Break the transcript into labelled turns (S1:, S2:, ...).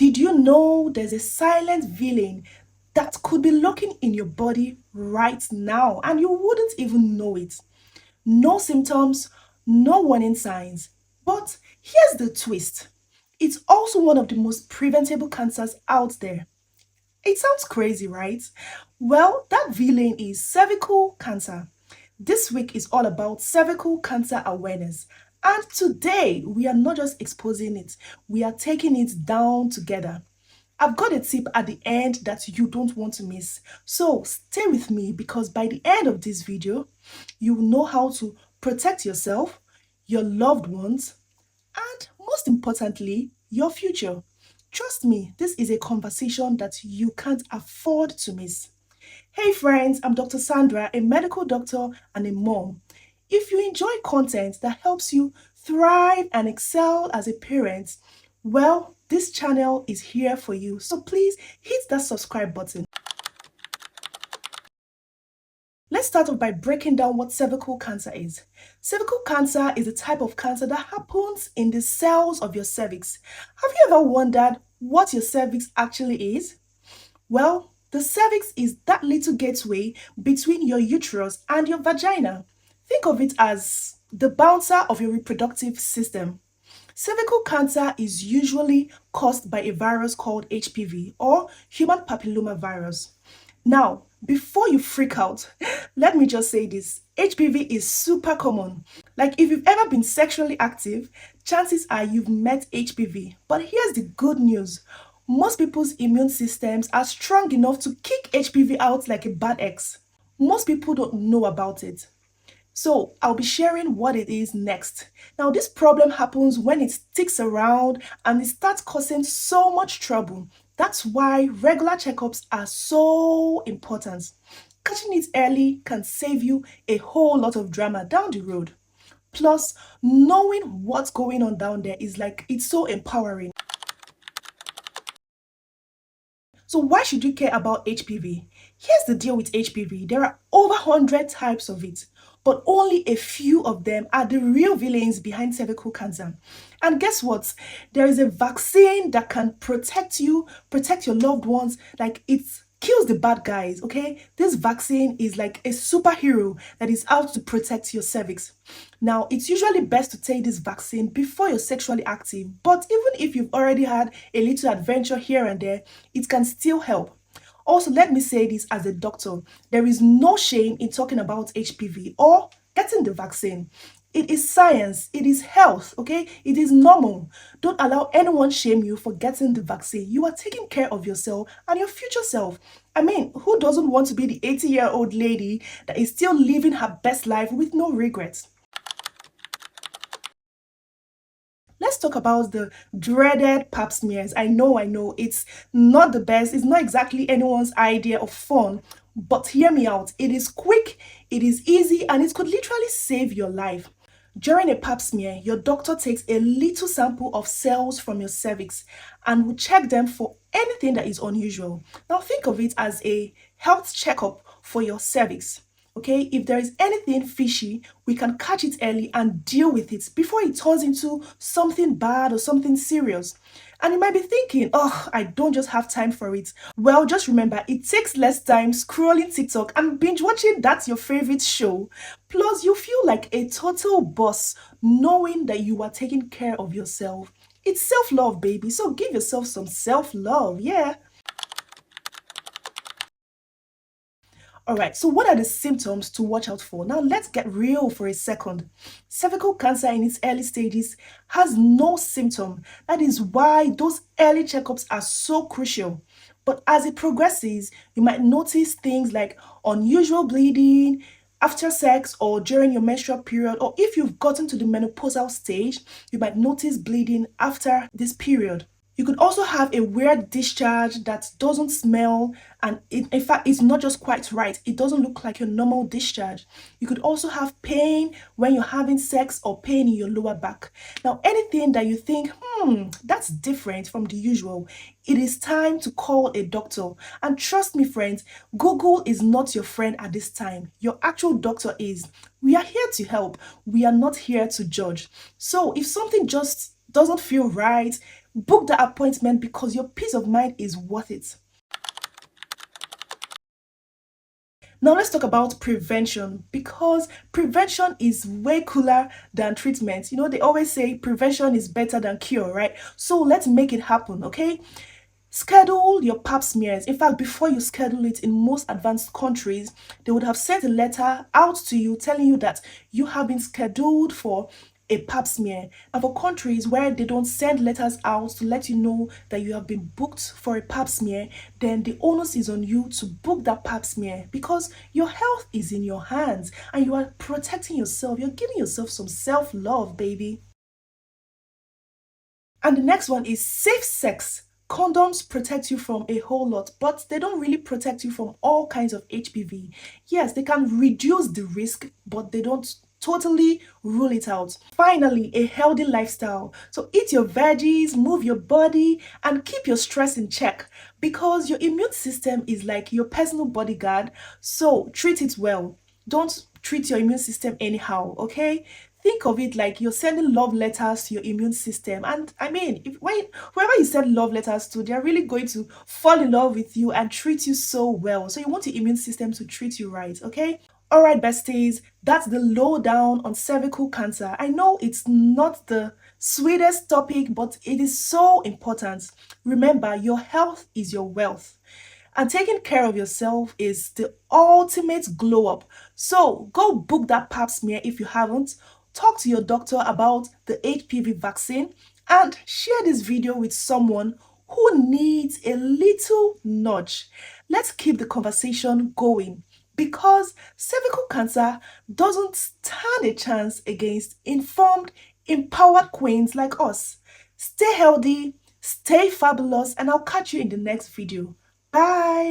S1: Did you know there's a silent villain that could be lurking in your body right now and you wouldn't even know it? No symptoms, no warning signs. But here's the twist. It's also one of the most preventable cancers out there. It sounds crazy, right? Well, that villain is cervical cancer. This week is all about cervical cancer awareness. And today, we are not just exposing it, we are taking it down together. I've got a tip at the end that you don't want to miss. So stay with me because by the end of this video, you will know how to protect yourself, your loved ones, and most importantly, your future. Trust me, this is a conversation that you can't afford to miss. Hey friends, I'm Dr. Sandra, a medical doctor and a mom. If you enjoy content that helps you thrive and excel as a parent, well, this channel is here for you. So please hit that subscribe button. Let's start off by breaking down what cervical cancer is. Cervical cancer is a type of cancer that happens in the cells of your cervix. Have you ever wondered what your cervix actually is? Well, the cervix is that little gateway between your uterus and your vagina. Think of it as the bouncer of your reproductive system. Cervical cancer is usually caused by a virus called HPV or human papilloma virus. Now, before you freak out, let me just say this. HPV is super common. Like if you've ever been sexually active, chances are you've met HPV. But here's the good news. Most people's immune systems are strong enough to kick HPV out like a bad ex. Most people don't know about it. So I'll be sharing what it is next. Now this problem happens when it sticks around and it starts causing so much trouble. That's why regular checkups are so important. Catching it early can save you a whole lot of drama down the road. Plus, knowing what's going on down there is like, it's so empowering. So why should you care about HPV? Here's the deal with HPV. There are over 100 types of it, but only a few of them are the real villains behind cervical cancer. And guess what? There is a vaccine that can protect you, protect your loved ones. Like it kills the bad guys, okay? This vaccine is like a superhero that is out to protect your cervix. Now, it's usually best to take this vaccine before you're sexually active, but even if you've already had a little adventure here and there, it can still help. Also, let me say this as a doctor, there is no shame in talking about HPV or getting the vaccine. It is science, it is health, okay? It is normal. Don't allow anyone shame you for getting the vaccine. You are taking care of yourself and your future self. I mean, who doesn't want to be the 80-year-old lady that is still living her best life with no regrets? Let's talk about the dreaded pap smears. I know, it's not the best. It's not exactly anyone's idea of fun, but hear me out. It is quick, it is easy, and it could literally save your life. During a pap smear, your doctor takes a little sample of cells from your cervix and will check them for anything that is unusual. Now think of it as a health checkup for your cervix. Okay, if there is anything fishy, we can catch it early and deal with it before it turns into something bad or something serious. And you might be thinking, oh, I don't just have time for it. Well, just remember, it takes less time scrolling TikTok and binge watching that's your favorite show. Plus, you feel like a total boss knowing that you are taking care of yourself. It's self-love, baby. So give yourself some self-love, yeah. Alright, so what are the symptoms to watch out for? Now let's get real for a second. Cervical cancer in its early stages has no symptom. That is why those early checkups are so crucial. But as it progresses, you might notice things like unusual bleeding after sex or during your menstrual period, or if you've gotten to the menopausal stage, you might notice bleeding after this period. You could also have a weird discharge that doesn't smell and in fact, it's not just quite right. It doesn't look like your normal discharge. You could also have pain when you're having sex or pain in your lower back. Now, anything that you think, that's different from the usual, it is time to call a doctor. And trust me, friends, Google is not your friend at this time. Your actual doctor is. We are here to help. We are not here to judge. So if something just doesn't feel right, Book the appointment because your peace of mind is worth it. Now let's talk about prevention, because prevention is way cooler than treatment. They always say prevention is better than cure, right? So let's make it happen, okay? Schedule your pap smears. In fact, before you schedule it, in most advanced countries, they would have sent a letter out to you telling you that you have been scheduled for a pap smear. And for countries where they don't send letters out to let you know that you have been booked for a pap smear, then the onus is on you to book that pap smear, because your health is in your hands and you are protecting yourself. You're giving yourself some self-love, baby. And the next one is safe sex. Condoms protect you from a whole lot, but they don't really protect you from all kinds of HPV. Yes, they can reduce the risk, but they don't totally rule it out. Finally, a healthy lifestyle. So eat your veggies, move your body, and keep your stress in check, because your immune system is like your personal bodyguard. So treat it well. Don't treat your immune system anyhow, okay? Think of it like you're sending love letters to your immune system. And I mean, whoever you send love letters to, they're really going to fall in love with you and treat you so well. So you want your immune system to treat you right, okay? All right, besties, that's the lowdown on cervical cancer. I know it's not the sweetest topic, but it is so important. Remember, your health is your wealth. And taking care of yourself is the ultimate glow up. So go book that pap smear if you haven't. Talk to your doctor about the HPV vaccine and share this video with someone who needs a little nudge. Let's keep the conversation going, because cervical cancer doesn't stand a chance against informed, empowered queens like us. Stay healthy, stay fabulous, and I'll catch you in the next video. Bye!